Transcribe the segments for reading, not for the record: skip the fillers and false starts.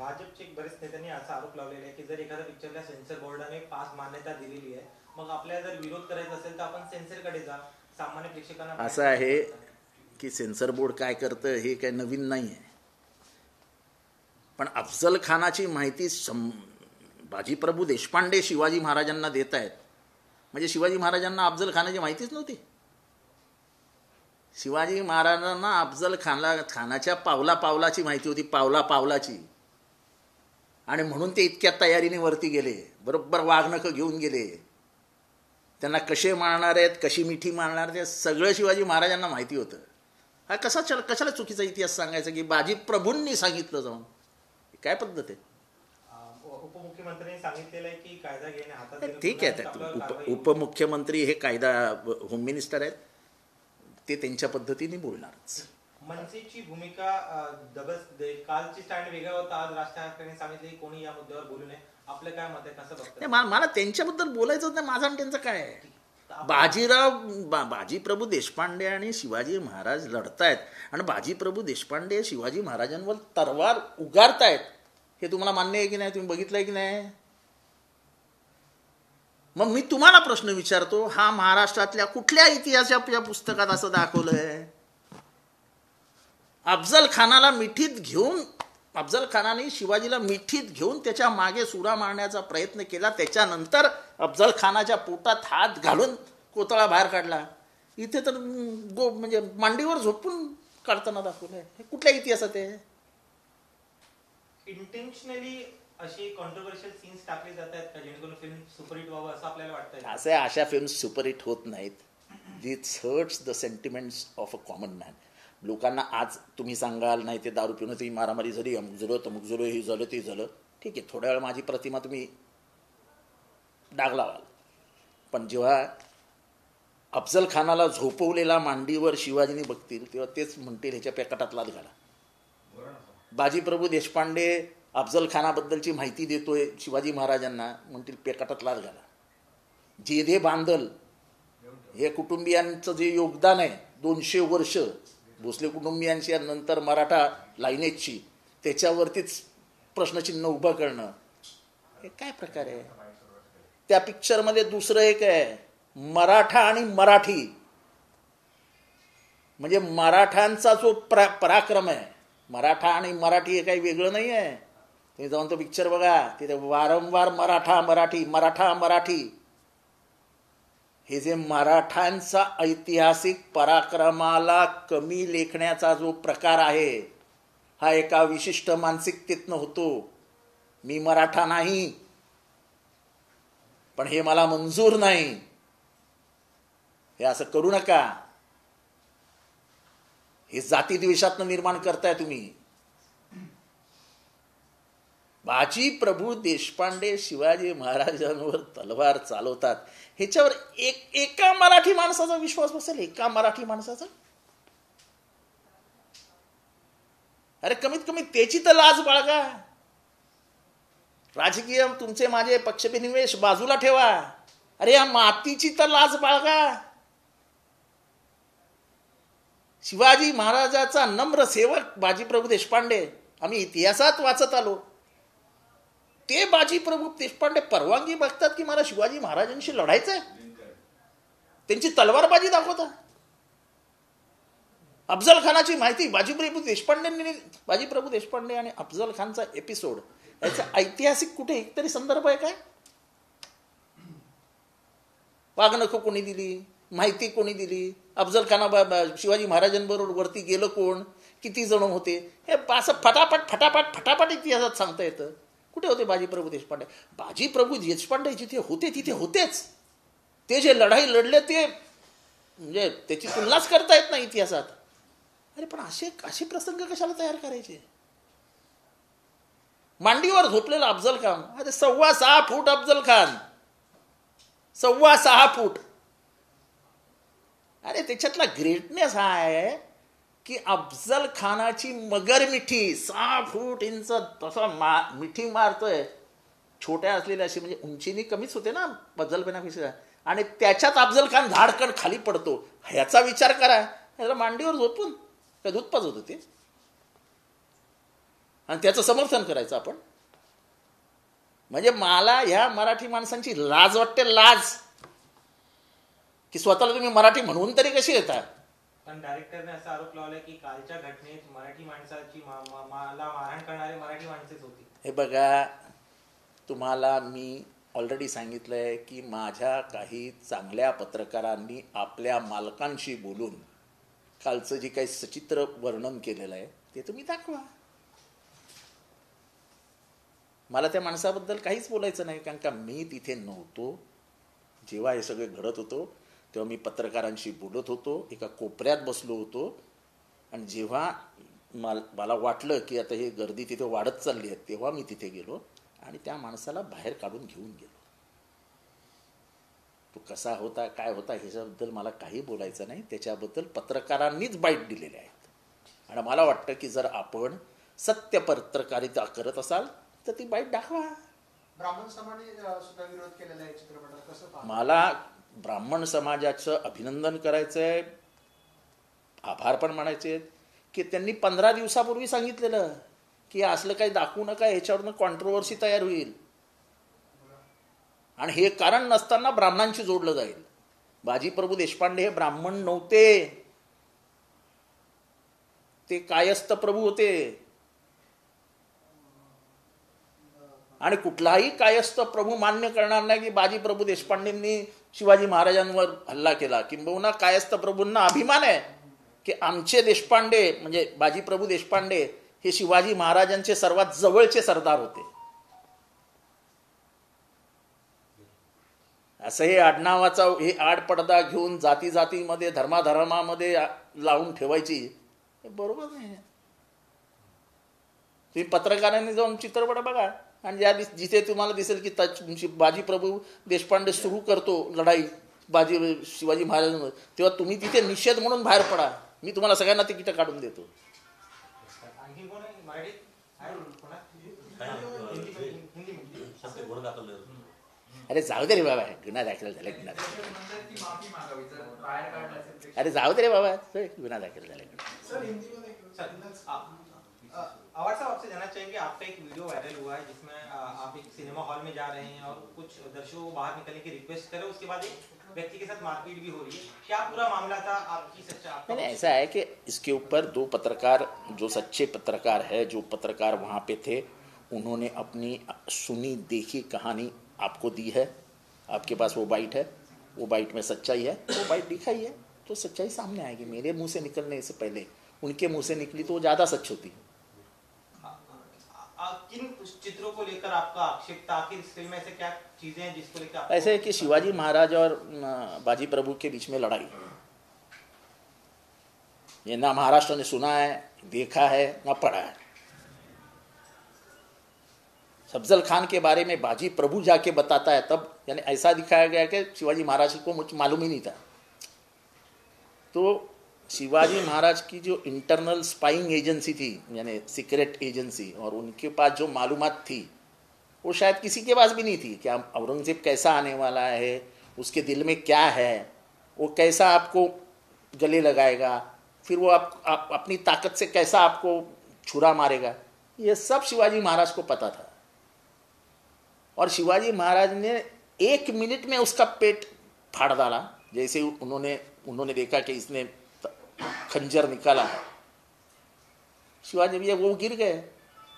भाजपचे बरेच नेत्यांनी असा आरोप लावलेला आहे की जर एखाद्या पिक्चरला सेन्सर बोर्डाने पास मान्यता दिलेली आहे, मग आपल्याला जर विरोध करायचा असेल तर आपण सेन्सरकडे जा, सामान्य प्रेक्षकांना असं आहे की सेन्सर बोर्ड काय करतं हे काही नवीन नाही आहे. पण अफजल खानाची माहिती बाजीप्रभू देशपांडे शिवाजी महाराजांना देत आहेत, म्हणजे शिवाजी महाराजांना अफजल खानाची माहितीच नव्हती. शिवाजी महाराजांना अफजल खानाच्या पावला पावलाची माहिती होती, पावला पावलाची. आणि म्हणून ते इतक्या तयारीने वरती गेले, बरोबर वाघनखं घेऊन गेले. त्यांना कसे मारणार आहेत, कशी मिठी मारणार, ते सगळं शिवाजी महाराजांना माहिती होतं. हा कशाला चुकीचा इतिहास सांगायचा की बाजीप्रभूंनी सांगितलं जाऊन, काय पद्धत आहे. उपमुख्यमंत्र्यांनी सांगितलेलं आहे की कायदा घेणे हातात, ठीक आहे. उपमुख्यमंत्री हे कायदा होम मिनिस्टर आहेत, ते त्यांच्या पद्धतीने बोलणारच. मनसेची भूमिका कालची स्टँड वेगळा होता, आज राज ठाकरेंनी सांगितले की कोणी या मुद्द्यावर बोलू नये. आपलं काय मत आहे, कसं बघतं? मला त्यांच्याबद्दल बोलायचं नाही, माझं आणि त्यांचं काय आहे. बाजीप्रभू देशपांडे आणि शिवाजी महाराज लढतायत आणि बाजीप्रभू देशपांडे शिवाजी महाराजांवर तलवार उगारतायत, हे तुम्हाला मान्य आहे की नाही? तुम्ही बघितलंय की नाही? मग मी तुम्हाला प्रश्न विचारतो, हा महाराष्ट्रातल्या कुठल्या इतिहासाच्या पुस्तकात असं दाखवलंय? अफजल खानाने शिवाजीला मिठीत घेऊन त्याच्या मागे सुरा मारण्याचा प्रयत्न केला, त्याच्यानंतर अफजल खानाच्या पोटात हात घालून कोतळा बाहेर काढला. इथे तर म्हणजे मांडीवर झोपून काढताना दाखवलंय. हे कुठल्या इतिहासात आहे? इंटेन्शनली अशी कॉन्ट्रोवर्शियल सीन्स टाकले जात आहेत का जेणेकरून फिल्म सुपरहिट व्हावं असं आपल्याला वाटतंय? अशा फिल्म सुपरहिट होत नाहीत. This hurts the sentiments of a common man. लोकांना आज तुम्ही सांगाल नाही ते दारू पिऊन ती मारामारी झाली, अमुक झालं तमुक झालं, हे झालं ते झालं, ठीक आहे, थोड्या वेळ माझी प्रतिमा तुम्ही डाग लावाल. पण जेव्हा अफजल खानाला झोपवलेला मांडीवर शिवाजीने बघतील तेव्हा तेच म्हणतील ह्याच्या पेकाटात लाद घाला. बाजीप्रभू देशपांडे अफजल खानाबद्दलची माहिती देतोय शिवाजी महाराजांना, म्हणतील पेकाटात लाद घाला. जेधे बांधल हे कुटुंबियांचं जे योगदान आहे 200 वर्ष भोसले कुटुंबियांची नंतर मराठा लाईनेजची, त्याच्यावरतीच प्रश्नचिन्ह उभं करणं, हे काय प्रकार आहे? त्या पिक्चरमध्ये दुसरं एक आहे, मराठा आणि मराठी, म्हणजे मराठ्यांचा जो पराक्रम आहे, मराठा आणि मराठी हे काही वेगळं नाही आहे. तुम्ही जाऊन तो पिक्चर बघा, तिथे वारंवार मराठा मराठी मराठा मराठी. हे जे मराठ्यांचा ऐतिहासिक पराक्रमाला कमी लेखण्याचा जो प्रकार आहे, हा एका विशिष्ट मानसिकतेतनं होतो. मी मराठा नाही, पण हे मला मंजूर नाही, हे असं करू नका. हे जातीद्वेषातनं निर्माण करताय तुम्ही. बाजीप्रभू देशपांडे शिवाजी महाराजांवर तलवार चालवतात, ह्याच्यावर एका मराठी माणसाचा विश्वास बसेल? एका मराठी माणसाचा? अरे कमीत कमी त्याची तर लाज बाळगा. राजकीय तुमचे माझे पक्षविनिवेश बाजूला ठेवा, अरे या मातीची तर लाज बाळगा. शिवाजी महाराजाचा नम्र सेवक बाजीप्रभू देशपांडे, आम्ही इतिहासात वाचत आलो. ते बाजीप्रभू देशपांडे परवानगी बघतात की मला शिवाजी महाराजांशी लढायचंय, त्यांची तलवारबाजी दाखवतात. अफजल खानाची माहिती बाजीप्रभू देशपांडे आणि अफजल खानचा एपिसोड, याचा ऐतिहासिक कुठे एकतरी संदर्भ आहे काय? वाघनखं कोणी दिली, माहिती कोणी दिली, अफजल खाना शिवाजी महाराजांबरोबर वरती गेलं कोण, किती जण होते, हे असं फटाफट इतिहासात सांगता येतं. कुठे होते बाजीप्रभू देशपांडे? बाजीप्रभू देशपांडे जिथे होते तिथे होतेच. ते जे लढाई लढले ते म्हणजे त्याची तुलनाच करता येत नाही इतिहासात. अरे पण असे प्रसंग कशाला तयार करायचे? मांडीवर झोपलेला अफजल खान, अरे 6.25 फूट अफजल खान, 6.25 फूट. अरे त्याच्यातला ग्रेटनेस हा आहे की अफजल खानाची मगर मिठी 6 फूट इंच तसा मिठी मारतोय. छोट्या असलेल्या अशी म्हणजे उंचीनी कमीच होते ना अफजल खानापेक्षा, आणि त्याच्यात अफजल खान झाडकन खाली पडतो. ह्याचा विचार करा, ह्याला मांडीवर झोपून काय दूध पाजत होते? आणि त्याचं समर्थन करायचं आपण. म्हणजे मला ह्या मराठी माणसांची लाज वाटते, लाज, की स्वतःला तुम्ही मराठी म्हणून तरी कशी येता. पण डायरेक्टरने असा आरोप लावलाय की कालच्या घटनेत मराठी माणसाची मला मारहाण करणारे मराठी माणसेच होती. हे बघा, तुम्हाला मी ऑलरेडी सांगितलंय की माझ्या काही चांगल्या पत्रकारांनी आपल्या मालकांशी बोलून कालचं जे काही सचित्र वर्णन केलेलं आहे ते तुम्ही दाखवा. मला त्या माणसाबद्दल काहीच बोलायचं नाही, कारण का मी तिथे नव्हतो. जेव्हा हे सगळे घडत होतो तेव्हा मी पत्रकारांशी बोलत होतो, एका कोपऱ्यात बसलो होतो. आणि जेव्हा मला वाटलं की आता हे गर्दी तिथे वाढत चालली आहे तेव्हा मी तिथे गेलो आणि त्या माणसाला बाहेर काढून घेऊन गेलो. तो कसा होता, काय होता, ह्याच्याबद्दल मला काही बोलायचं नाही. त्याच्याबद्दल पत्रकारांनीच बाईट दिलेले आहेत. आणि मला वाटतं की जर आपण सत्य पत्रकारिता करत असाल तर ती बाईट दाखवा. ब्राह्मण समाजाने सुद्धा विरोध केलेला आहे चित्रपटाला, कसं पाहता? मला ब्राह्मण समाजाचं अभिनंदन करायचं आहे, आभार पण म्हणायचे आहेत की त्यांनी 15 दिवसापूर्वी सांगितलेलं की असलं काही दाखवू नका, ह्याच्यावरनं कॉन्ट्रोवर्सी तयार होईल. आणि हे कारण नसताना ब्राह्मणांशी जोडलं जाईल. बाजीप्रभू देशपांडे हे ब्राह्मण नव्हते, ते कायस्थ प्रभू होते. आणि कुठलाही कायस्थ प्रभू मान्य करणार नाही की बाजीप्रभू देशपांडेंनी शिवाजी महाराजांवर हल्ला केला. किंबहुना कायस्थ प्रभूंना अभिमान आहे की आमचे देशपांडे म्हणजे बाजीप्रभू देशपांडे हे शिवाजी महाराजांचे सर्वात जवळचे सरदार होते. असं हे आडनावाचा हे आडपडदा घेऊन जाती जातीमध्ये धर्माधर्मामध्ये लावून ठेवायची हे बरोबर नाही. तुम्ही पत्रकारांनी जाऊन चित्रपट बघा आणि ज्या जिथे तुम्हाला दिसेल की बाजीप्रभू देशपांडे सुरू करतो लढाई शिवाजी महाराजांवर, तेव्हा तुम्ही तिथे निषेध म्हणून बाहेर पडा. मी तुम्हाला सगळ्यांना तिकीट काढून देतो. आणखी कोण आहे मराठीत? अरे जाऊ दे रे बाबा, गुन्हा दाखल झाला, गुन्हा दाखल. अरे जाऊ दे रे बाबा, गुन्हा दाखल झाला. अवार्ड साहब, आपसे जानना चाहेंगे, आपका एक वीडियो वायरल हुआ है जिसमें आप एक सिनेमा हॉल में जा रहे हैं और कुछ दर्शकों को बाहर निकलने की रिक्वेस्ट करें, उसके बाद एक व्यक्ति के साथ मारपीट भी हो रही है. क्या पूरा मामला था, आपकी सच्चा? नहीं, ऐसा है कि इसके ऊपर 2 पत्रकार जो सच्चे पत्रकार है, जो पत्रकार वहाँ पे थे, उन्होंने अपनी सुनी देखी कहानी आपको दी है. आपके पास वो बाइट है, वो बाइट में सच्चाई है, वो बाइट दिखाई है तो सच्चाई सामने आएगी. मेरे मुंह से निकलने से पहले उनके मुंह से निकली तो वो ज़्यादा सच होती. किन चित्रों को लेकर आपका आक्षेप था? आखिर इस फिल्म में ऐसे क्या चीजें हैं जिसको लेकर? ऐसे है कि शिवाजी महाराज और बाजी प्रभु के बीच में लड़ाई, ये ना महाराष्ट्र ने सुना है, देखा है, ना पढ़ा है. अफजल खान के बारे में बाजी प्रभु जाके बताता है तब, यानी ऐसा दिखाया गया कि शिवाजी महाराज को मुझे मालूम ही नहीं था. तो शिवाजी महाराज की जो इंटरनल स्पाइंग एजेंसी थी, यानी सीक्रेट एजेंसी, और उनके पास जो मालूमात थी वो शायद किसी के पास भी नहीं थी. कि औरंगजेब कैसा आने वाला है, उसके दिल में क्या है, वो कैसा आपको गले लगाएगा, फिर वो आप अपनी ताकत से कैसा आपको छुरा मारेगा, ये सब शिवाजी महाराज को पता था. और शिवाजी महाराज ने 1 मिनट में उसका पेट फाड़ डाला. जैसे उन्होंने देखा कि इसने खंजर निकाला, शिवाजी भैया वो गिर गए.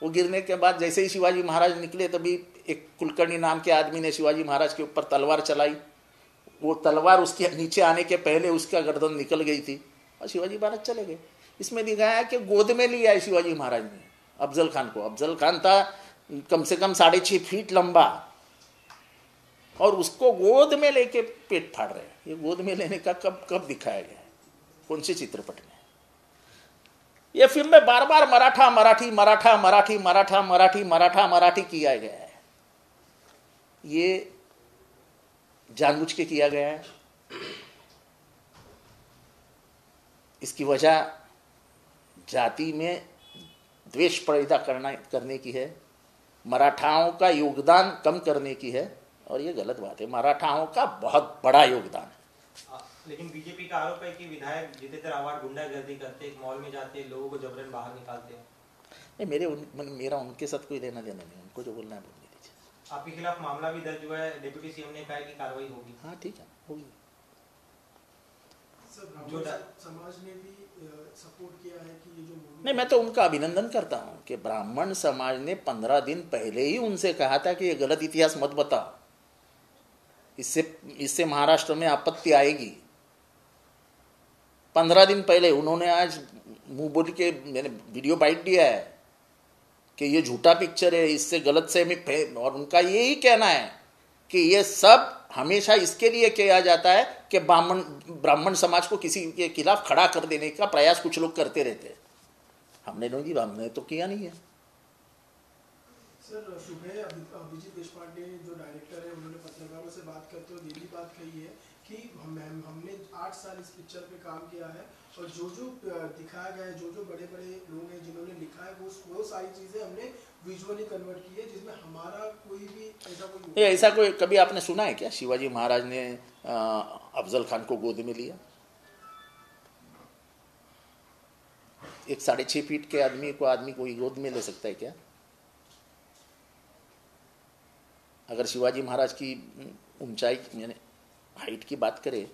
वो गिरने के बाद जैसे ही शिवाजी महाराज निकले तभी एक कुलकर्णी नाम के आदमी ने शिवाजी महाराज के ऊपर तलवार चलाई. वो तलवार उसके नीचे आने के पहले उसका गर्दन निकल गई थी और शिवाजी महाराज चले गए. इसमें दिखाया कि गोद में लिया है शिवाजी महाराज ने अफजल खान को. अफजल खान था कम से कम 6.5 फीट लंबा और उसको गोद में लेके पेट फाड़ रहे हैं. ये गोद में लेने का कब दिखाया गया है, कौन से चित्रपट में? ये फिल्म में बार बार मराठा मराठी मराठा मराठी मराठा मराठी मराठा मराठी किया गया है. ये जानबूझ के किया गया है. इसकी वजह जाति में द्वेष पैदा करने की है, मराठाओं का योगदान कम करने की है, और ये गलत बात है. मराठाओं का बहुत बड़ा योगदान है. लेकिन बीजेपी का आरोप है कि विधायक जितेंद्र आव्हाड गुंडागर्दी करते, एक मॉल में जाते, लोगों को जबरन बाहर निकालते हैं. नहीं, मेरा उनके साथ कोई लेना देना नहीं, उनको जो बोलना है बोलने दीजिए। आपके खिलाफ मामला भी दर्ज हुआ है, डिप्टी सीएम ने कहा है कि कार्रवाई होगी। हाँ ठीक है, होगी। सर, ब्राह्मण समाज ने भी सपोर्ट किया है कि ये जो नहीं, मैं तो उनका अभिनंदन करता हूँ कि ब्राह्मण समाज ने 15 दिन पहले ही उनसे कहा था कि ये गलत इतिहास मत बताओ, इससे महाराष्ट्र में आपत्ति आएगी। 15 दिन पहले उन्होंने आज मुंह बोल के मैंने वीडियो बाइट दिया है कि ये झूठा पिक्चर है, इससे गलत से और उनका यही कहना है कि ये सब हमेशा इसके लिए किया जाता है कि ब्राह्मण समाज को किसी के खिलाफ खड़ा कर देने का प्रयास कुछ लोग करते रहते हैं। हमने तो किया नहीं है। सर, सुबह अभिजीत देशपांडे जो डायरेक्टर है, उन्होंने पत्रकारों से बात करते हुए ये भी बात कही है कि हमने 8 साल इस पिक्चर पे काम किया है और जो दिखाया गया है, जो बड़े बड़े लोग हैं जिन्होंने लिखा है, वो सारी चीजें हमने विजुअली कन्वर्ट की है, जिसमें हमारा कोई भी ऐसा कोई कभी आपने सुना है क्या शिवाजी महाराज ने अफजल खान को गोद में लिया? एक 6.5 फीट के आदमी कोई गोद में ले सकता है क्या? अगर शिवाजी महाराज की ऊंचाई यानी हाइट की बात करें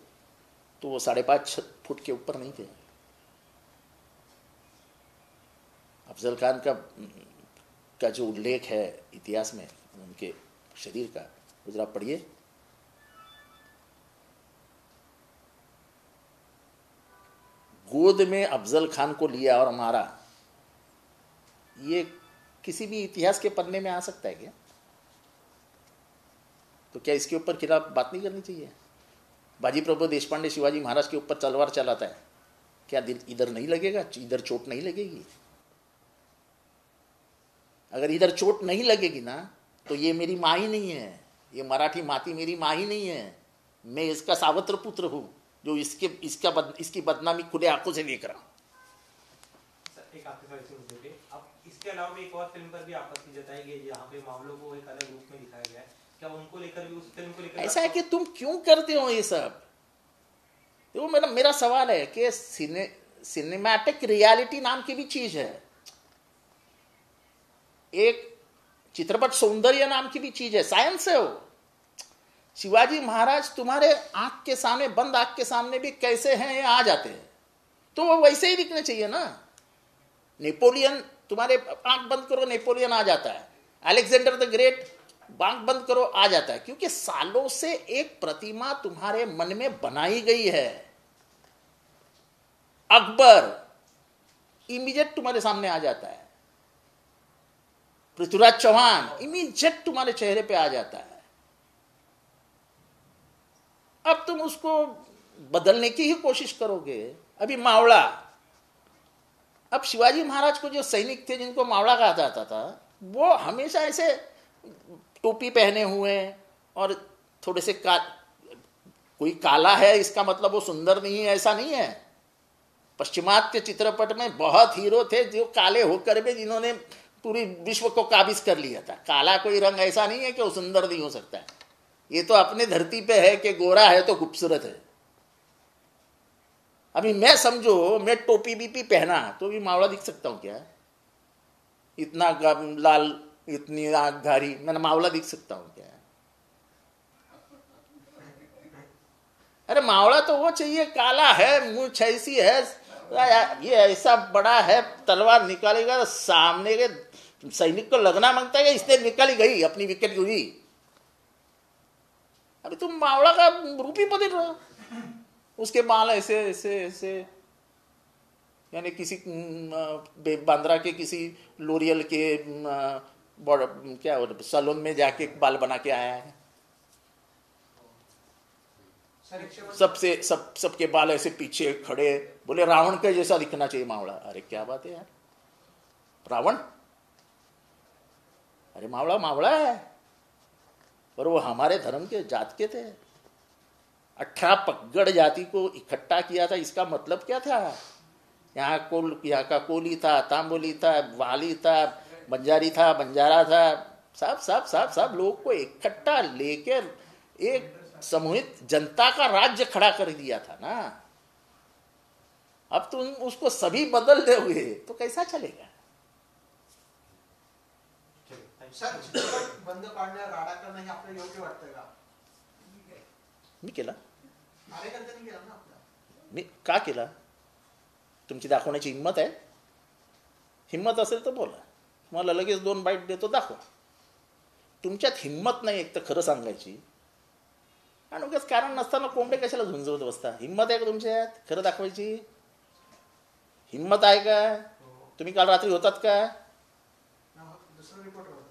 तो वो 5.5 फुट के ऊपर नहीं थे। अफजल खान का जो उल्लेख है इतिहास में उनके शरीर का, वो जरा पढ़िए। गोद में अफजल खान को लिया और मारा, ये किसी भी इतिहास के पन्ने में आ सकता है क्या? तो क्या इसके ऊपर खिलाफ बात नहीं करनी चाहिए? बाजी प्रभु देशपांडे शिवाजी महाराज के ऊपर तलवार चलाता है, क्या इधर नहीं लगेगा? इधर चोट नहीं लगेगी? अगर इधर चोट नहीं लगेगी ना तो ये मेरी माँ ही नहीं है, ये मराठी माती मेरी माँ ही नहीं है, मैं इसका सावत्र पुत्र हूँ जो इसकी बदनामी खुले आंखों से देख रहा हूँ। एक आपके साथ इसे मुद्दे पे, अब इसके अलावा भी एक और फिल्म पर भी आपत्ति जताई गई जहाँ पे मामलों को एक अलग रूप में दिखाया गया है, क्या उनको लेकर भी, उस फिल्म को लेकर ऐसा है कि तुम क्यों करते हो ये सब? वो मेरा सवाल है कि सिनेमैटिक रियलिटी नाम की भी चीज है, एक चित्रपट सौंदर्य नाम की भी चीज है, साइंस है वो। शिवाजी महाराज तुम्हारे आंख के सामने, बंद आंख के सामने भी कैसे हैं ये आ जाते हैं, तो वो वैसे ही दिखने चाहिए ना। नेपोलियन, तुम्हारे आंख बंद करो नेपोलियन आ जाता है, अलेक्जेंडर द ग्रेट आंख बंद करो आ जाता है, क्योंकि सालों से एक प्रतिमा तुम्हारे मन में बनाई गई है। अकबर इमीडिएट तुम्हारे सामने आ जाता है, पृथ्वीराज चौहान इमीडिएट तुम्हारे चेहरे पे आ जाता है। अब तुम उसको बदलने की ही कोशिश करोगे। अभी मावड़ा, अब शिवाजी महाराज को जो सैनिक थे जिनको मावड़ा कहा जाता था, वो हमेशा ऐसे टोपी पहने हुए और थोड़े से कोई काला है इसका मतलब वो सुंदर नहीं है, ऐसा नहीं है। पश्चिमात्य चित्रपट में बहुत हीरो थे जो काले होकर भी जिन्होंने पूरी विश्व को काबिज कर लिया था। काला कोई रंग ऐसा नहीं है कि वो सुंदर नहीं हो सकता है, ये तो अपने धरती पे है कि गोरा है तो खूबसूरत है। अभी मैं समझो मैं टोपी बीपी पहना तो भी मावड़ा दिख सकता हूं क्या? इतना लाल, इतनी आंख घारी, मैंने मावड़ा दिख सकता हूं क्या? अरे मावड़ा तो वो चाहिए, काला है, मूंछ ऐसी है, ये ऐसा बड़ा है, तलवार निकालेगा सामने के सैनिक को लगना मांगता है कि इसने निकाली गई अपनी विकेट हुई। अभी तुम मावड़ा का रूप ही बदल रहे हो, उसके बाल ऐसे ऐसे ऐसे, यानी किसी बांद्रा के किसी लोरियल के क्या सैलून में जाके बाल बना के आया है। सबके बाल ऐसे पीछे खड़े, बोले रावण के जैसा दिखना चाहिए मावड़ा। अरे क्या बात है यार, रावण? अरे मावड़ा है, पर वो हमारे धर्म के जात के थे। 18 पगड़ जाति को इकट्ठा किया था, इसका मतलब क्या था? यहाँ का कोली था, तांबोली था, वाली था, बंजारी था, बंजारा था, सब लोग को इकट्ठा लेकर एक समूहित जनता का राज्य खड़ा कर दिया था ना। अब तुम उसको सभी बदल दोगे तो कैसा चलेगा? सर चित्रपट बंद पाडणं, राडा करणं हे आपल्याला योग्य वाटतं का? मी केला. कार्यकर्त्यांनी केलं ना आपल्या. मी का केला? तुमची दाखवण्याची हिंमत आहे? हिंमत असेल तर बोला, मला लगेच 2 बाईट देतो, दाखवा. तुमच्यात हिंमत नाही एक तर खरं सांगायची, आणि उगाच कारण नसताना कोंबडे कशाला झुंजवत बसता. हिंमत आहे का तुमच्यात खरं दाखवायची? हिंमत आहे का? तुम्ही काल रात्री होतात का? दुसरा रिपोर्टर होता.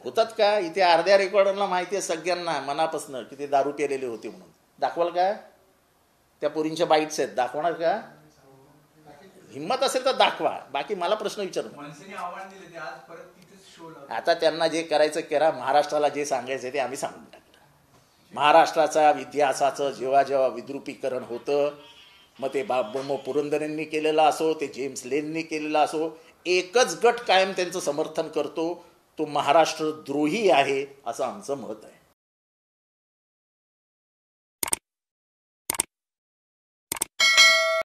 होतात का? इथे अर्ध्या रेकॉर्डरला माहिती आहे सगळ्यांना मनापासून की ते दारू पेलेले होते म्हणून. दाखवाल का? त्या पोरींच्या बाईट्स आहेत, दाखवणार का? हिंमत असेल तर दाखवा, बाकी मला प्रश्न विचारू. मनसेने आव्हान दिले, ते आज परत तिथेच शो लावले. आता त्यांना जे करायचं करा, महाराष्ट्राला जे सांगायचं ते आम्ही सांगून टाकलं. महाराष्ट्राचा इतिहासाचं जेव्हा जेव्हा विद्रुपीकरण होतं, मग ते मग पुरंदरेंनी केलेलं असो, ते जेम्स लेननी केलेलं असो, एकच गट कायम त्यांचं समर्थन करतो, तो महाराष्ट्रद्रोही आहे असं आमचं मत आहे.